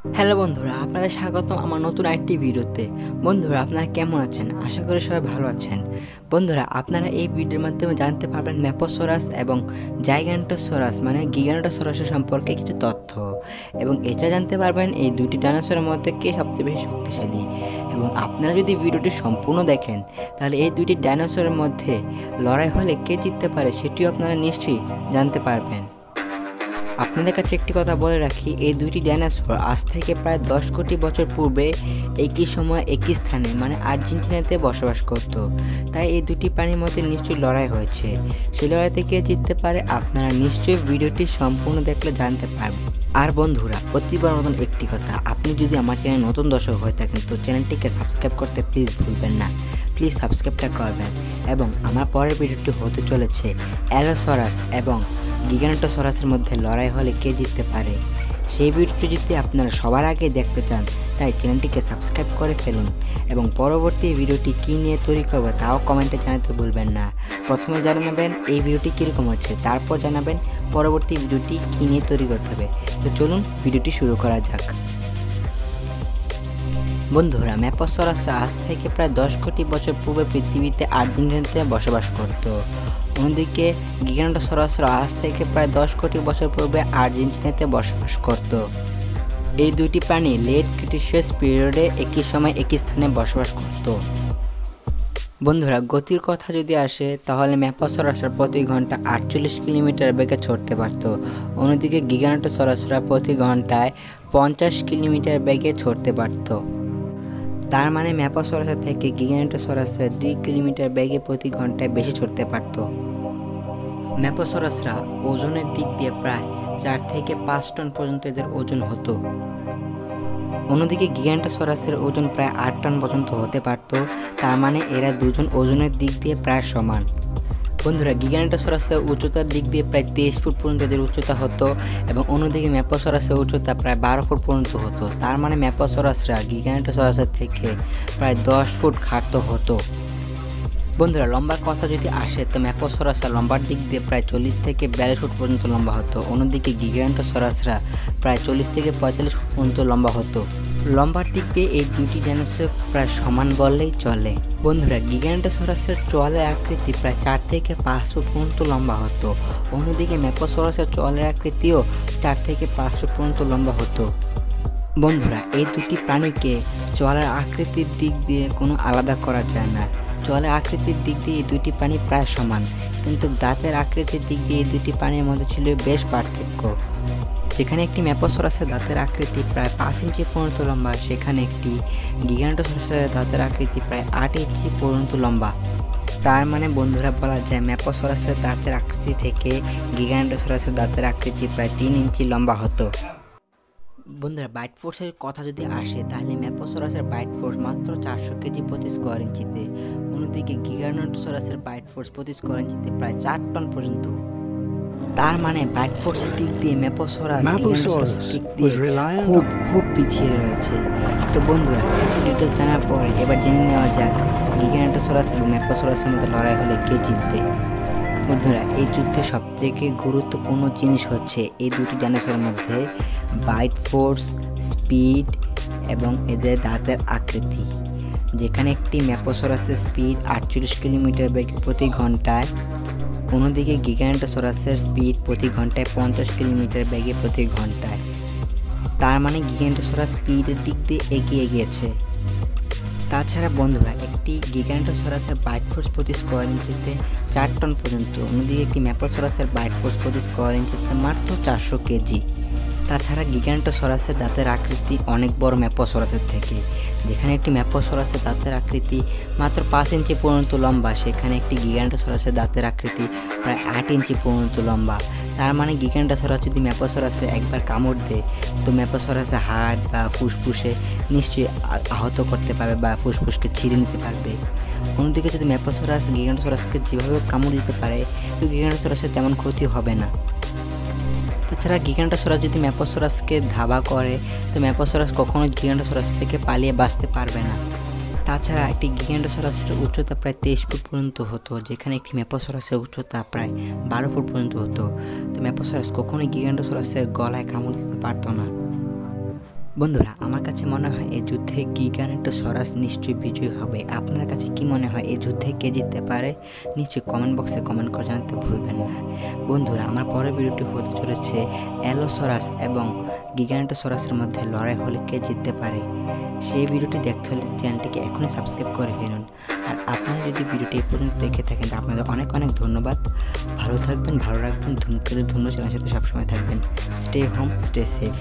Hello বন্ধুরা, আপনাদের স্বাগতম আমার নতুন আরেকটি ভিডিওতে। বন্ধুরা, আপনারা কেমন আছেন? আশা করি সবাই ভালো আছেন। বন্ধুরা, আপনারা এই ভিডিওর মাধ্যমে জানতে পারবেন ম্যাপোসরাস এবং জাইগান্টোসরাস মানে গিগানোটোসরাসের সম্পর্কে কিছু তথ্য, এবং এটা জানতে পারবেন এই দুটি ডাইনোসরের মধ্যে কে সবচেয়ে বেশি শক্তিশালী। এবং আপনারা যদি ভিডিওটি সম্পূর্ণ দেখেন তাহলে এই দুটি ডাইনোসরের মধ্যে লড়াই হলে কে জিততে পারে সেটিও আপনারা নিশ্চয়ই জানতে পারবেন। আপনাদের কাছে একটি কথা বলে রাখি, এই দুইটি ডাইনোসর আজ থেকে প্রায় 10 কোটি বছর পূর্বে একই সময় একই স্থানে মানে আর্জেন্টিনাতে বসবাস করত। তাই এই দুটি প্রাণীর মধ্যে নিশ্চয়ই লড়াই হয়েছে। সেই লড়াইতে কে জিততে পারে আপনারা নিশ্চয়ই ভিডিওটি সম্পূর্ণ দেখলে জানতে পারবেন। আর বন্ধুরা, প্রতিবার মতন একটি কথা, আপনি যদি আমার চ্যানেল নতুন দর্শক হয়ে থাকেন তো চ্যানেলটিকে সাবস্ক্রাইব করতে প্লিজ ভুলবেন না। প্লিজ সাবস্ক্রাইবটা করবেন। এবং আমার পরের ভিডিওটি হতে চলেছে অ্যালোসরাস এবং গিগানোটোসরাসের মধ্যে লড়াই হলে কে জিততে পারে। সেই ভিডিওটি যদি আপনারা সবার আগে দেখতে চান তাই চ্যানেলটিকে সাবস্ক্রাইব করে ফেলুন, এবং পরবর্তী ভিডিওটি কী নিয়ে তৈরি করবো তাও কমেন্টে জানাতে ভুলবেন না। প্রথমে জানাবেন এই ভিডিওটি কীরকম হচ্ছে, তারপর জানাবেন পরবর্তী ভিডিওটি কী নিয়ে তৈরি করতে হবে। তো চলুন ভিডিওটি শুরু করা যাক। বন্ধুরা, ম্যাপোসরাসরা আজ থেকে প্রায় 10 কোটি বছর পূর্বে পৃথিবীতে আর্জেন্টিনাতে বসবাস করত। অন্যদিকে গিগানোটোসরাসরা আজ থেকে প্রায় 10 কোটি বছর পূর্বে আর্জেন্টিনাতে বসবাস করত। এই দুটি প্রাণী লেট ক্রিটেসিয়াস পিরিয়ডে একই সময় একই স্থানে বসবাস করত। বন্ধুরা, গতির কথা যদি আসে তাহলে ম্যাপোসরাসরা প্রতি ঘন্টা 48 কিলোমিটার বেগে ছুটতে পারত। অন্যদিকে গিগানোটোসরাসরা প্রতি ঘন্টায় 50 কিলোমিটার বেগে ছুটতে পারত। তার মানে ম্যাপোসরাস থেকে গিগানোটোসরাসরা 2 কিলোমিটার বেগে প্রতি ঘন্টায় বেশি ছুটতে পারত। ম্যাপোসরাসরা ওজনের দিক দিয়ে প্রায় 4 থেকে 5 টন পর্যন্ত এদের ওজন হতো। অন্যদিকে গিগানোটোসরাসের ওজন প্রায় 8 টন পর্যন্ত হতে পারত। তার মানে এরা দুজন ওজনের দিক দিয়ে প্রায় সমান। বন্ধুরা, গিগানোটোসরাসের উচ্চতার দিক দিয়ে প্রায় 23 ফুট পর্যন্ত এদের উচ্চতা হতো, এবং অন্যদিকে ম্যাপোসরাসের উচ্চতা প্রায় 12 ফুট পর্যন্ত হতো। তার মানে ম্যাপোসরাসরা গিগানোটোসরাসের থেকে প্রায় 10 ফুট খাটো হতো। বন্ধুরা, লম্বার কথা যদি আসে তো ম্যাপোসরাসরা লম্বার দিক দিয়ে প্রায় 40 থেকে 42 ফুট পর্যন্ত লম্বা হতো। অন্যদিকে গিগানোটোসরাসরা প্রায় 40 থেকে 45 ফুট পর্যন্ত লম্বা হতো। লম্বার দিক দিয়ে এই দুটি ডাইনোসর প্রায় সমান বললেই চলে। বন্ধুরা, গিগানোটোসরাসের চোয়ালের আকৃতি প্রায় 4 থেকে 5 ফুট পর্যন্ত লম্বা হতো। অন্যদিকে ম্যাপোসরাসের চোয়ালের আকৃতিও 4 থেকে 5 ফুট পর্যন্ত লম্বা হতো। বন্ধুরা, এই দুটি প্রাণীকে চোয়ালের আকৃতির দিক দিয়ে কোনো আলাদা করা যায় না। চোয়ালের আকৃতির দিক দিয়ে এই দুটি প্রাণী প্রায় সমান, কিন্তু দাঁতের আকৃতির দিক দিয়ে এই দুটি প্রাণীর মধ্যে ছিল বেশ পার্থক্য। যেখানে একটি ম্যাপোসরাসের দাঁতের আকৃতি প্রায় 5 ইঞ্চি পর্যন্ত লম্বা, সেখানে একটি গিগানোটোসরাসের দাঁতের আকৃতি প্রায় 8 ইঞ্চি পর্যন্ত লম্বা। তার মানে বন্ধুরা, বলা যায় ম্যাপোসরাসের দাঁতের আকৃতি থেকে গিগানোটোসরাসের দাঁতের আকৃতি প্রায় 3 ইঞ্চি লম্বা হতো। বন্ধুরা, বাইট ফোর্সের কথা যদি আসে তাহলে ম্যাপোসরাসের বাইট ফোর্স মাত্র 400 কেজি প্রতি স্কোয়ার ইঞ্চিতে। অন্যদিকে গিগানোটোসরাসের বাইট ফোর্স প্রতি স্কোয়ার ইঞ্চিতে প্রায় 4 টন পর্যন্ত। তার মানে বাইট ফোর্সের দিক দিয়ে ম্যাপোসরাস গিগানোটোসরাসের দিক দিয়ে খুব পিছিয়ে রয়েছে। তো বন্ধুরা, এত ডিটেল জানার পরে এবার জেনে নেওয়া যাক গিগানোটোসরাস এবং ম্যাপোসরাসের মধ্যে লড়াই হলে কে জিতবে। বন্ধুরা, এই যুদ্ধে সবথেকে গুরুত্বপূর্ণ জিনিস হচ্ছে এই দুটি ডাইনোসরের মধ্যে বাইট ফোর্স, স্পিড এবং এদের দাঁতের আকৃতি। যেখানে একটি ম্যাপোসরাসের স্পিড 48 কিলোমিটার বেগে প্রতি ঘন্টায়, অন্যদিকে গিগানোটোসরাসের স্পিড প্রতি ঘন্টায় 50 কিলোমিটার বেগে প্রতি ঘন্টায়। তার মানে গিগানোটোসরাস স্পিডের দিক দিয়ে এগিয়ে গিয়েছে। তাছাড়া বন্ধুরা, একটি গিগানোটোসরাসের বাইট ফোর্স প্রতি স্কোয়ার ইঞ্চিতে 4 টন পর্যন্ত, অন্যদিকে একটি ম্যাপোসরাসের বাইট ফোর্স প্রতি স্কোয়ার ইঞ্চিতে মাত্র 400 কেজি। তাছাড়া গিগানোটোসরাসের দাঁতের আকৃতি অনেক বড় ম্যাপোসরাসের থেকে। যেখানে একটি ম্যাপোসরাসের দাঁতের আকৃতি মাত্র 5 ইঞ্চি পর্যন্ত লম্বা, সেখানে একটি গিগানোটোসরাসের দাঁতের আকৃতি প্রায় 8 ইঞ্চি পর্যন্ত লম্বা। তার মানে গিগানোটোসরাস যদি ম্যাপোসরাসে একবার কামড় দেয় তো ম্যাপোসরাসের হাড় বা ফুসফুসে নিশ্চয়ই আহত করতে পারবে বা ফুসফুসকে ছিঁড়ে নিতে পারবে। অন্যদিকে যদি ম্যাপোসরাস গিগানোটোসরাসকে যেভাবে কামড় দিতে পারে তো গিগানোটোসরাসের তেমন ক্ষতি হবে না। তাছাড়া গিগানোটোসরাস যদি ম্যাপোসরাসকে ধাওয়া করে তো ম্যাপোসরাস কখনোই গিগানোটোসরাস থেকে পালিয়ে বাঁচতে পারবে না। তাছাড়া একটি গিগানোটোসরাসের উচ্চতা প্রায় 23 ফুট পর্যন্ত হতো, যেখানে একটি ম্যাপোসরাসের উচ্চতা প্রায় 12 ফুট পর্যন্ত হতো। তো ম্যাপোসরাস কখনোই গিগানোটোসরাসের গলায় কামড় দিতে পারতো না। বন্ধুরা, আমার কাছে মনে হয় এই যুদ্ধে গিগানোটোসরাস নিশ্চয়ই বিজয়ী হবে। আপনার কাছে কি মনে হয় এই যুদ্ধে কে জিততে পারে? নিশ্চয়ই কমেন্ট বক্সে কমেন্ট করে জানাতে ভুলবেন না। বন্ধুরা, আমার পরের ভিডিওটি হতে চলেছে অ্যালোসরাস এবং গিগানোটোসরাসের মধ্যে লড়াই হলে কে জিততে পারে। সেই ভিডিওটি দেখতে হলে চ্যানেলটিকে এখনই সাবস্ক্রাইব করে ফেলুন। আর আপনারা যদি ভিডিওটি এই পর্যন্ত দেখে থাকেন তো আপনাদের অনেক অনেক ধন্যবাদ। ভালো থাকবেন, ভালো রাখবেন, ধূমকেতু চ্যানেলের সাথে সবসময় থাকবেন। Stay home, stay safe.